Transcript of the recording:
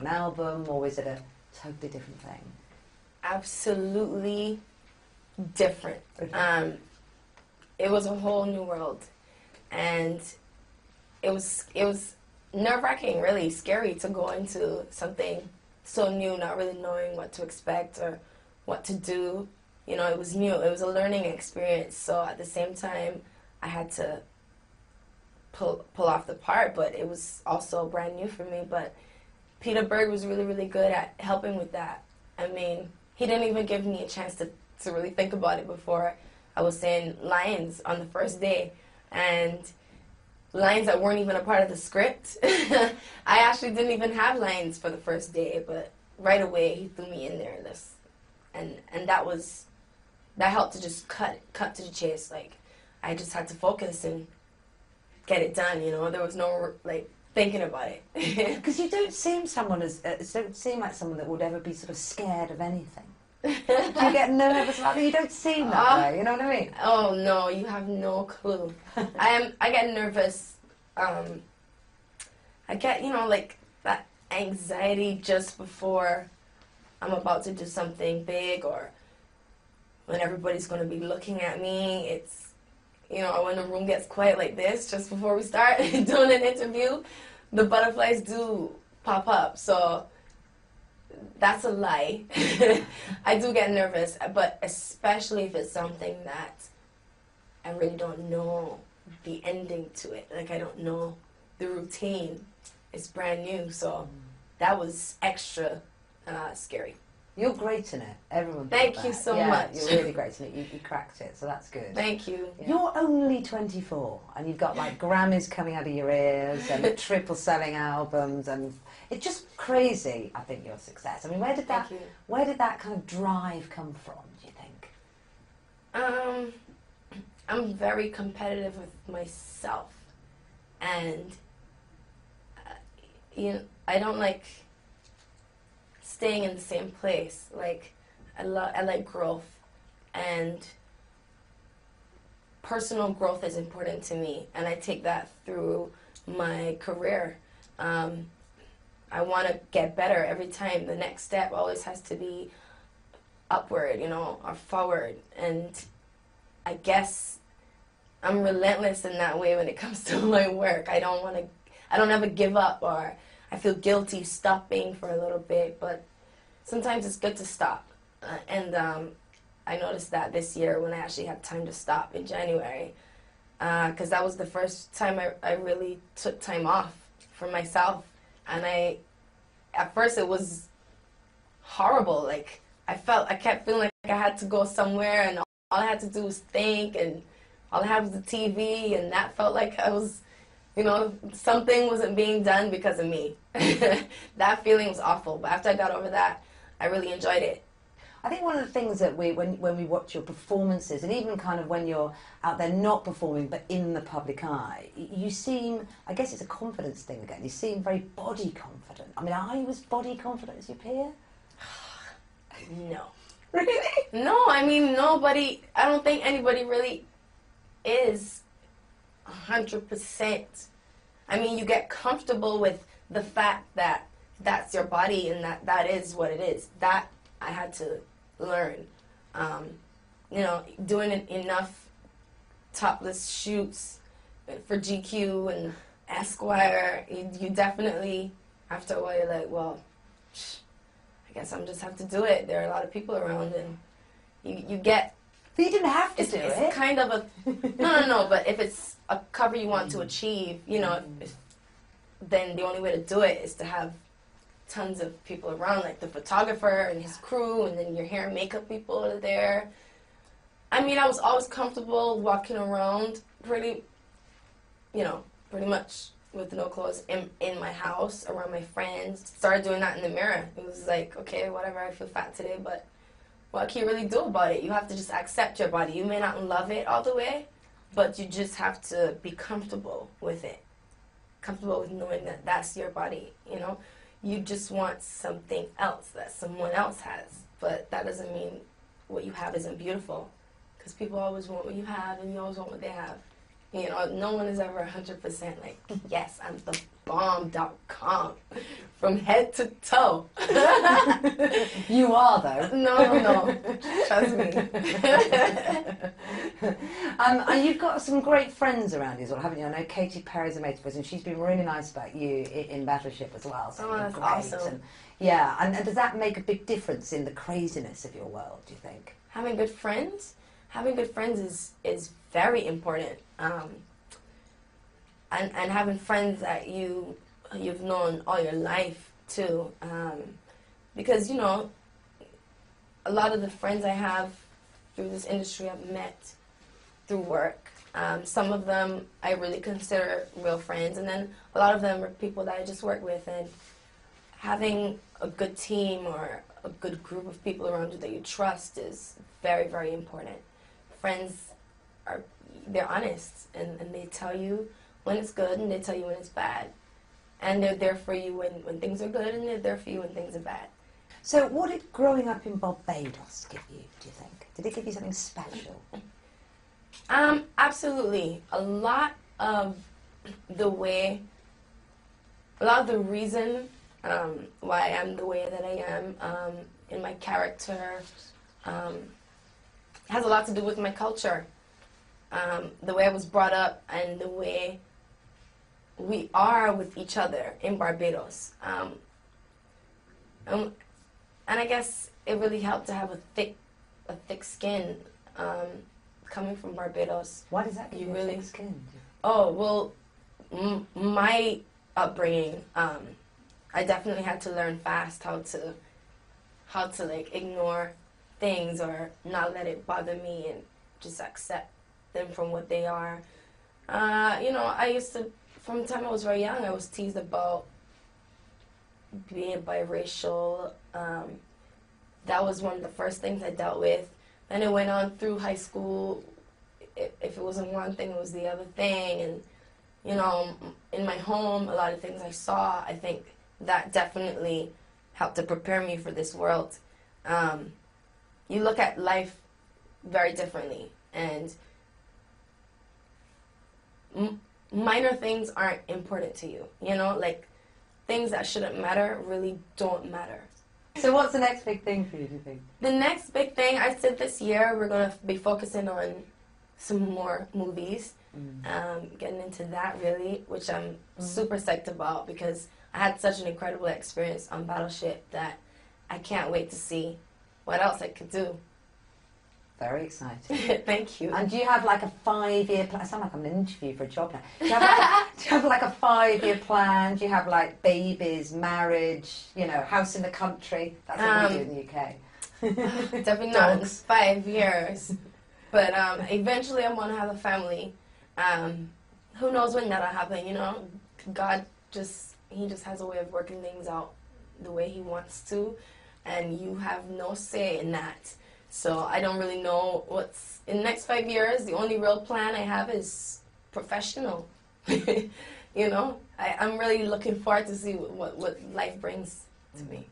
an album, or is it a totally different thing? Absolutely different. It was a whole new world, and it was nerve-wracking, really scary to go into something so new, not really knowing what to expect or what to do. You know, it was new. It was a learning experience. So at the same time, I had to pull off the part, but it was also brand new for me. But Peter Berg was really, really good at helping with that. I mean, he didn't even give me a chance to really think about it before I was saying lines on the first day. And lines that weren't even a part of the script. I actually didn't even have lines for the first day, but right away he threw me in there. And that helped to just cut to the chase. Like, I just had to focus and get it done, you know. There was no, like, thinking about it. Because you don't seem don't seem like someone that would ever be sort of scared of anything. Do you get nervous about it? You don't seem that way, you know what I mean? Oh, no, you have no clue. I get nervous. I get, you know, like, that anxiety just before I'm about to do something big, or when everybody's going to be looking at me. It's, you know, when the room gets quiet like this, just before we start doing an interview, the butterflies do pop up. So that's a lie. I do get nervous, but especially if it's something that I really don't know the ending to it. Like, I don't know the routine. It's brand new, so that was extra scary. You're great in it. Everyone. Thank you so much. You're really great in it. You cracked it, so that's good. Thank you. Yeah. You're only 24, and you've got like Grammys coming out of your ears and triple selling albums, and it's just crazy. I think your success. I mean, where did that kind of drive come from? Do you think? I'm very competitive with myself, and you know, I don't like staying in the same place. Like, I like growth, and personal growth is important to me, and I take that through my career. I want to get better every time. The next step always has to be upward, you know, or forward. And I guess I'm relentless in that way when it comes to my work. I don't ever give up, or I feel guilty stopping for a little bit, but sometimes it's good to stop. And I noticed that this year when I actually had time to stop in January, because that was the first time I really took time off for myself. And at first it was horrible. Like, I kept feeling like I had to go somewhere, and all I had to do was think, and all I had was the TV, and that felt like I was, you know, something wasn't being done because of me. That feeling was awful, but after I got over that, I really enjoyed it. I think one of the things that when we watch your performances, and even kind of when you're out there not performing but in the public eye, you seem, I guess it's a confidence thing again, you seem very body confident. I mean, are you as body confident as your peer? No. Really? No, I mean, I don't think anybody really is 100%. I mean, you get comfortable with the fact that that's your body and that is what it is. That I had to learn. You know, doing enough topless shoots for GQ and Esquire, you definitely, after a while, you're like, well, I guess I'm just have to do it. There are a lot of people around, and you get... But you didn't have to do it. It's kind of a... No, but if it's a cover you want to achieve, you know, then the only way to do it is to have tons of people around, like the photographer and his crew, and then your hair and makeup people are there. I mean, I was always comfortable walking around pretty much with no clothes in my house, around my friends. Started doing that in the mirror. It was like, okay, whatever, I feel fat today, but what can you really do about it? You have to just accept your body. You may not love it all the way, but you just have to be comfortable with it. Comfortable with knowing that that's your body, you know? You just want something else that someone else has, but that doesn't mean what you have isn't beautiful, because people always want what you have, and you always want what they have. You know, no one is ever 100% like, yes, I'm the bomb.com from head to toe. You are, though. No. Trust me. And you've got some great friends around you as well, haven't you? I know Katy Perry's a mate of yours, and she's been really nice about you in Battleship as well. So that's great. awesome. And, yeah, and does that make a big difference in the craziness of your world, do you think? Having good friends? Having good friends is very important. And having friends that you've known all your life too, because you know, a lot of the friends I have through this industry I've met through work. Some of them I really consider real friends, and then a lot of them are people that I just work with. And having a good team or a good group of people around you that you trust is very, very important. Friends they're honest, and they tell you when it's good and they tell you when it's bad. And they're there for you when things are good, and they're there for you when things are bad. So what did growing up in Barbados give you, do you think? Did it give you something special? Absolutely. A lot of the reason why I am the way that I am in my character has a lot to do with my culture. The way I was brought up and the way we are with each other in Barbados. And I guess it really helped to have a thick skin coming from Barbados. Why does that give you really thick skin? Oh, well, my upbringing, I definitely had to learn fast how to like ignore things or not let it bother me and just accept them from what they are. You know, I used to, from the time I was very young, I was teased about being biracial. That was one of the first things I dealt with. Then it went on through high school. If it wasn't one thing, it was the other thing. And, you know, in my home, a lot of things I saw, I think that definitely helped to prepare me for this world. You look at life very differently, and minor things aren't important to you, you know, like things that shouldn't matter really don't matter. So what's the next big thing for you, do you think? The next big thing, I said this year, we're going to be focusing on some more movies, getting into that really, which I'm super psyched about because I had such an incredible experience on Battleship that I can't wait to see what else I could do. Very exciting. Thank you. And do you have like a 5-year plan? I sound like I'm in an interview for a job now. Do you have like a 5-year plan? Do you have like babies, marriage, you know, house in the country? That's what we do in the UK. Definitely not in 5 years. But eventually I'm going to have a family. Who knows when that'll happen, you know? God he just has a way of working things out the way he wants to. And you have no say in that. So I don't really know what's in the next 5 years. The only real plan I have is professional. You know, I'm really looking forward to see what life brings to me.